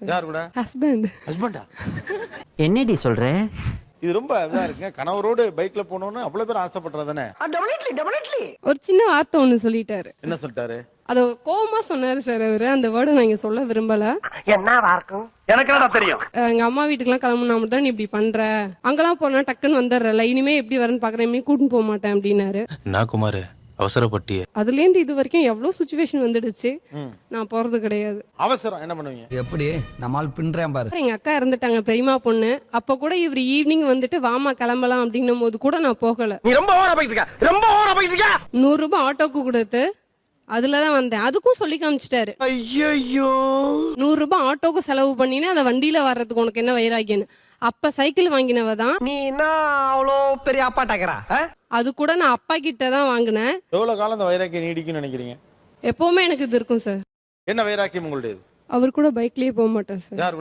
Sir. யார் கூட? Husband. ஹஸ்பண்டா? என்னடி சொல்ற? இது ரொம்ப இதா இருக்குங்க. கணவரோடு பைக்ல போகணும்னு அவ்வளவு பேர் ஆசைப்படுறதானே? ஒரு சின்ன வார்த்தை ஒண்ணு சொல்லிட்டாரு. என்ன சொல்லிட்டாரு? அது கோவமா சொன்னாரு சார் அவரு. அந்த வேர்டை நான் இங்க சொல்ல விரும்பல. என்ன வார்க்கும்? எனக்கு என்னடா தெரியும்? எங்க அம்மா வீட்டுக்குலாம் கிளம்புனா மட்டும் தான் நீ இப்படி பண்ற, அங்கெல்லாம் போனா டக்குன்னு வந்துடுறல, இனிமே எப்படி வரேன்னு பாக்குறேன், இனிமே கூட்டின்னு போக மாட்டேன் அப்படின்னாரு. நான் குமார் அவசரப்பட்டியே. அதுல இருந்து இது வரைக்கும் எவ்வளவு சுச்சுவேஷன் வந்துடுச்சு, நான் போறது கிடையாது. அவசரம் என்ன பண்ணுவீங்க? எப்படி நம்மால் பின்றேன் பாரு. எங்க அக்கா இருந்துட்டாங்க, பெரியமா பொண்ணு. அப்ப கூட இவர் ஈவினிங் வந்துட்டு வாமா கிளம்பலாம் அப்படின்னும் போது கூட நான் போகல. நீ ரொம்ப ஓவரா போயிட்டு இருக்க, ரொம்ப ஓவரா போயிட்டு இருக்க. 100 ரூபாய் ஆட்டோக்கு கொடுத்து அதுலதான் வந்தேன். அதுக்கும் சொல்லி காமிச்சிட்டாரு. ஐயோ 100 ரூபாய் ஆட்டோக்கு செலவு பண்ணினே அந்த வண்டியில வர்றதுக்கு உனக்கு என்ன வைராக்கியன்னு. அப்ப சைக்கிள் வாங்கினவதான். நீ என்ன அவ்வளோ பெரிய அப்பாட்டாக்குறா? அது கூட நான் அப்பா கிட்ட தான் வாங்கினேன். எவ்வளவு காலம் அந்த வைராக்கியம் நீடிக்கும்னு நினைக்கிறீங்க? எப்பவுமே எனக்கு இது இருக்கும் சார். என்ன வைராக்கியம் உங்களுடையது? அவர் கூட பைக்லயே போக மாட்டேன் சார். யார் கூட?